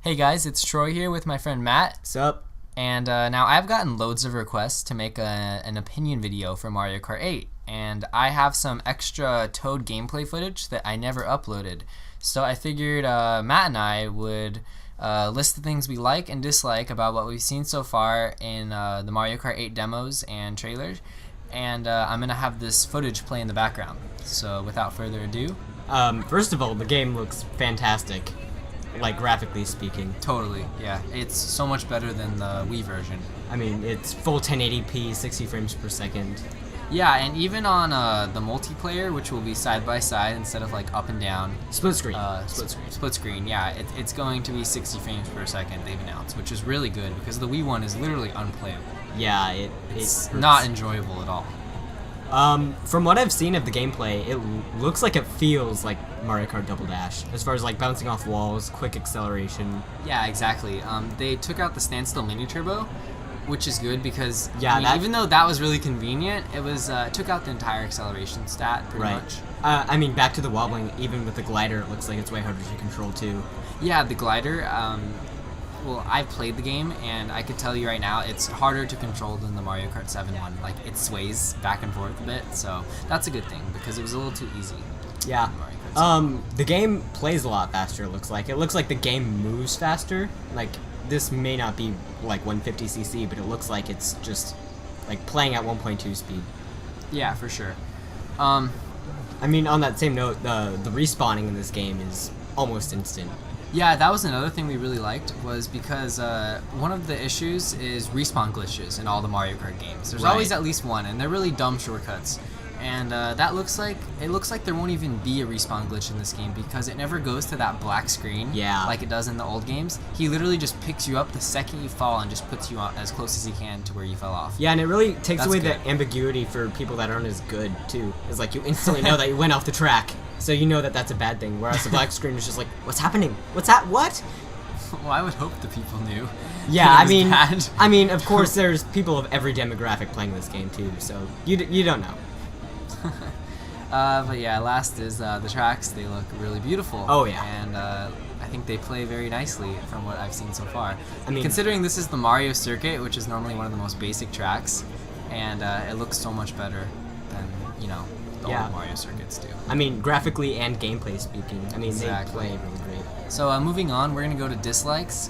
Hey guys, it's Troy here with my friend Matt. Sup? And now I've gotten loads of requests to make an opinion video for Mario Kart 8. And I have some extra Toad gameplay footage that I never uploaded. So I figured Matt and I would list the things we like and dislike about what we've seen so far in the Mario Kart 8 demos and trailers. And I'm going to have this footage play in the background. So without further ado. First of all, the game looks fantastic. Like, graphically speaking. Totally, yeah. It's so much better than the Wii version. I mean, it's full 1080p, 60 frames per second. Yeah, and even on the multiplayer, which will be side by side instead of like up and down. Split screen. Split screen, yeah. It's going to be 60 frames per second, they've announced, which is really good because the Wii one is literally unplayable. Yeah, it's not enjoyable at all. From what I've seen of the gameplay, it looks like it feels like Mario Kart Double Dash, as far as like bouncing off walls, quick acceleration. Yeah, exactly. They took out the standstill mini turbo, which is good because even though that was really convenient, it was took out the entire acceleration stat pretty much. I mean, back to the wobbling, even with the glider, it looks like it's way harder to control too. Yeah, the glider. Well, I've played the game, and I could tell you right now, it's harder to control than the Mario Kart 7 one. Like, it sways back and forth a bit, so that's a good thing, because it was a little too easy. Yeah. The game plays a lot faster, it looks like. It looks like the game moves faster. Like, this may not be, like, 150cc, but it looks like it's just, like, playing at 1.2 speed. Yeah, for sure. I mean, on that same note, the respawning in this game is almost instant. Yeah, that was another thing we really liked, was because one of the issues is respawn glitches in all the Mario Kart games. There's always at least one, and they're really dumb shortcuts. And it looks like there won't even be a respawn glitch in this game because it never goes to that black screen like it does in the old games. He literally just picks you up the second you fall and just puts you as close as he can to where you fell off. Yeah, and it really takes away the ambiguity for people that aren't as good, too. It's like you instantly know that you went off the track. So you know that that's a bad thing, whereas the black screen is just like, what's happening? What's that? What? Well, I would hope the people knew. Yeah, I mean, of course, there's people of every demographic playing this game too, so you don't know. But yeah, last is the tracks. They look really beautiful. Oh yeah. And I think they play very nicely from what I've seen so far. I mean, considering this is the Mario circuit, which is normally one of the most basic tracks, and it looks so much better than the old Mario circuits do. I mean, graphically and gameplay speaking, I mean, they play really great. So moving on, we're gonna go to dislikes.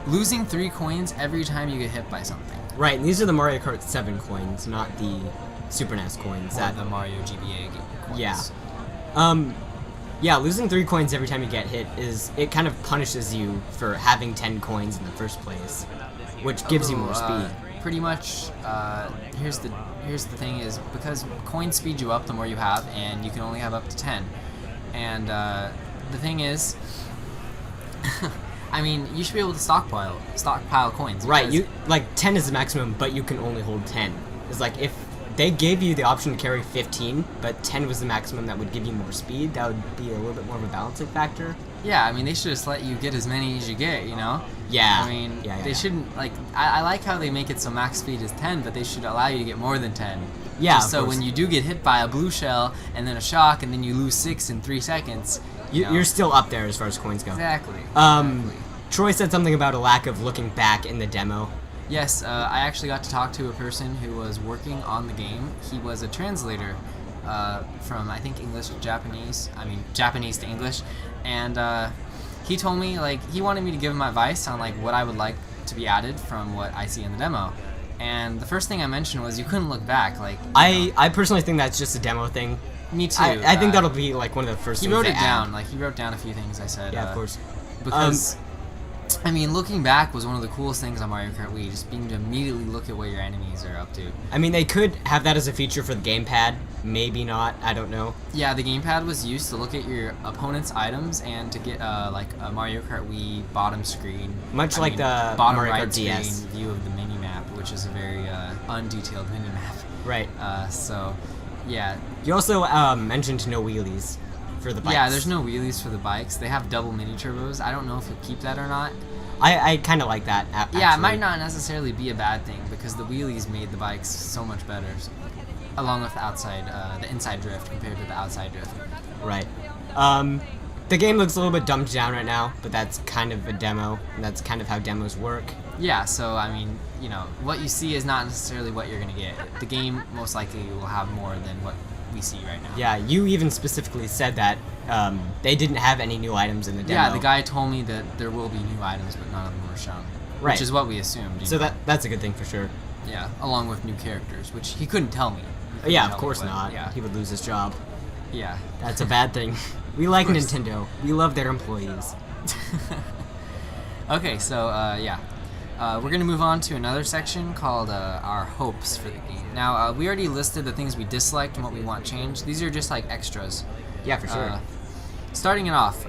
Losing 3 coins every time you get hit by something. Right, and these are the Mario Kart 7 coins, not the Super NES coins. Or the Mario GBA coins. Yeah. Yeah, losing 3 coins every time you get hit it kind of punishes you for having 10 coins in the first place, which gives you more speed. Pretty much, here's the thing is, because coins speed you up the more you have, and you can only have up to 10. And the thing is, I mean, you should be able to stockpile coins. Right, 10 is the maximum, but you can only hold 10. It's like, if they gave you the option to carry 15, but 10 was the maximum that would give you more speed, that would be a little bit more of a balancing factor. Yeah, I mean, they should just let you get as many as you get, you know? Yeah. I mean, they shouldn't, like, I like how they make it so max speed is 10, but they should allow you to get more than 10. Yeah, just so when you do get hit by a blue shell, and then a shock, and then you lose 6 in 3 seconds, you're still up there as far as coins go. Exactly. Troy said something about a lack of looking back in the demo. Yes, I actually got to talk to a person who was working on the game. He was a translator from, I think, English to Japanese. I mean, Japanese to English. And he told me, like, he wanted me to give him advice on, like, what I would like to be added from what I see in the demo. And the first thing I mentioned was you couldn't look back. Like, I personally think that's just a demo thing. Me too. I think that'll be, like, one of the first things he wrote it down. Like, he wrote down a few things I said. Yeah, of course. Because... I mean, looking back was one of the coolest things on Mario Kart Wii, just being able to immediately look at what your enemies are up to. I mean, they could have that as a feature for the gamepad, maybe not, I don't know. Yeah, the gamepad was used to look at your opponent's items and to get, like, a Mario Kart Wii bottom screen. Much like the bottom Mario right Kart DS. screen view of the mini-map, which is a very undetailed mini-map. Right. So, yeah. You also mentioned no wheelies for the bikes. Yeah, there's no wheelies for the bikes. They have double mini turbos. I don't know if you'll keep that or not. I kind of like that, actually. Yeah, it might not necessarily be a bad thing because the wheelies made the bikes so much better, along with the inside drift compared to the outside drift. Right. The game looks a little bit dumbed down right now, but that's kind of a demo, and that's kind of how demos work. Yeah, so I mean, you know, what you see is not necessarily what you're gonna get. The game most likely will have more than what we see right now. Yeah, you even specifically said that they didn't have any new items in the demo. Yeah, the guy told me that there will be new items, but none of them were shown. Right. Which is what we assumed. So that's a good thing for sure. Yeah, along with new characters, which he couldn't tell me. Yeah, of course not. Yeah. He would lose his job. Yeah. That's a bad thing. We like Nintendo. We love their employees. Okay, so yeah. We're going to move on to another section called our hopes for the game. Now, we already listed the things we disliked and what we want changed. These are just like extras. Yeah, for sure. Starting it off,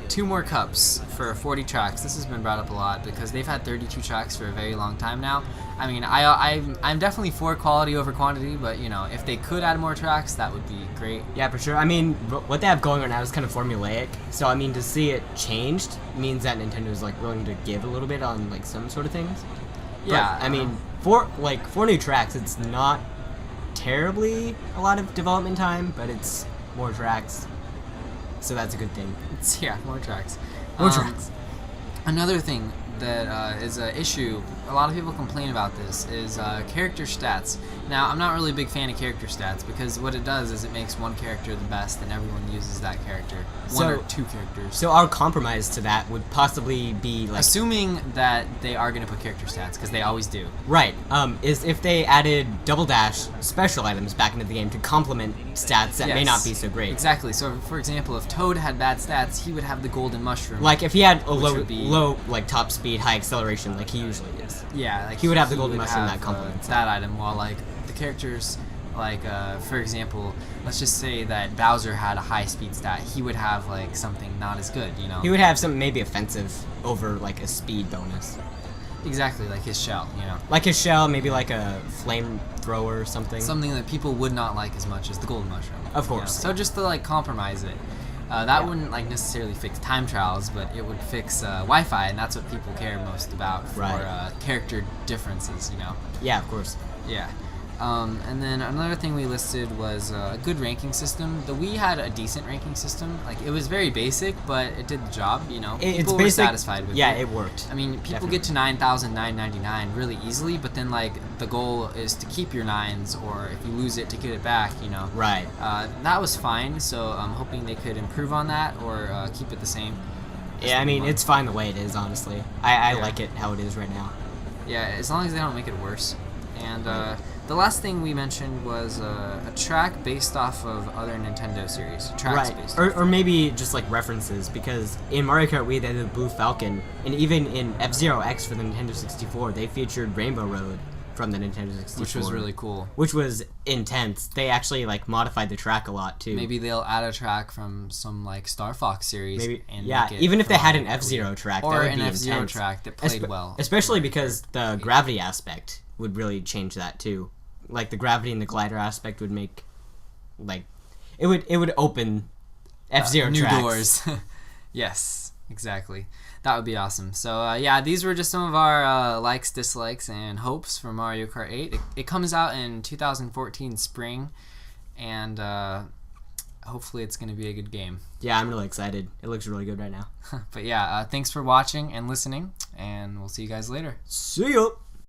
2 more cups for 40 tracks. This has been brought up a lot because they've had 32 tracks for a very long time now. I mean, I'm definitely for quality over quantity, but you know, if they could add more tracks, that would be great. Yeah, for sure. I mean, what they have going right now is kind of formulaic. So I mean, to see it changed means that Nintendo's like willing to give a little bit on like some sort of things. Yeah. But, I mean, for new tracks, it's not terribly a lot of development time, but it's more tracks. So that's a good thing. Yeah, more tracks. More tracks. Another thing that is an issue, a lot of people complain about this, is character stats. Now, I'm not really a big fan of character stats because what it does is it makes one character the best and everyone uses that character. One or 2 characters. So our compromise to that would possibly be like... Assuming that they are going to put character stats, because they always do. Right. Is if they added double dash special items back into the game to complement stats that may not be so great. Exactly. So, for example, if Toad had bad stats, he would have the golden mushroom. Like if he had a low like top speed, high acceleration, like he usually is. Yeah, like he would have the golden mushroom that complements that item. While like the characters, like for example, let's just say that Bowser had a high speed stat, he would have like something not as good, you know. He would have something maybe offensive over like a speed bonus. Exactly, like his shell, you know. Like his shell, maybe like a flame thrower or something. Something that people would not like as much as the golden mushroom. Of course. You know? So just to like compromise it. That wouldn't like necessarily fix time trials, but it would fix Wi-Fi, and that's what people care most about for character differences, you know. Yeah, of course. Yeah. And then another thing we listed was a good ranking system. The Wii had a decent ranking system. Like, it was very basic, but it did the job, you know. People were satisfied with it. Yeah, it worked. I mean, people get to 9,999 really easily, but then, like, the goal is to keep your 9s, or if you lose it, to get it back, you know. Right. That was fine, so I'm hoping they could improve on that or keep it the same. Yeah, I mean, it's fine the way it is, honestly. I like it how it is right now. Yeah, as long as they don't make it worse. And the last thing we mentioned was a track based off of other Nintendo series. Tracks based. Or maybe just like references, because in Mario Kart Wii they had the Blue Falcon, and even in F-Zero X for the Nintendo 64 they featured Rainbow Road from the Nintendo 64. Which was really cool. Which was intense. They actually like modified the track a lot too. Maybe they'll add a track from some like Star Fox series. Maybe, and yeah. Even if they had an F-Zero track, or that would an be F-Zero intense. track that played well. Especially because the gravity aspect would really change that too. Like the gravity and the glider aspect would make, like, it would open F-Zero new tracks. doors. Yes, exactly. That would be awesome. So yeah, these were just some of our likes, dislikes, and hopes for Mario Kart 8. It comes out in 2014 spring, and hopefully it's going to be a good game. Yeah, I'm really excited. It looks really good right now. But yeah, thanks for watching and listening, and we'll see you guys later. See ya!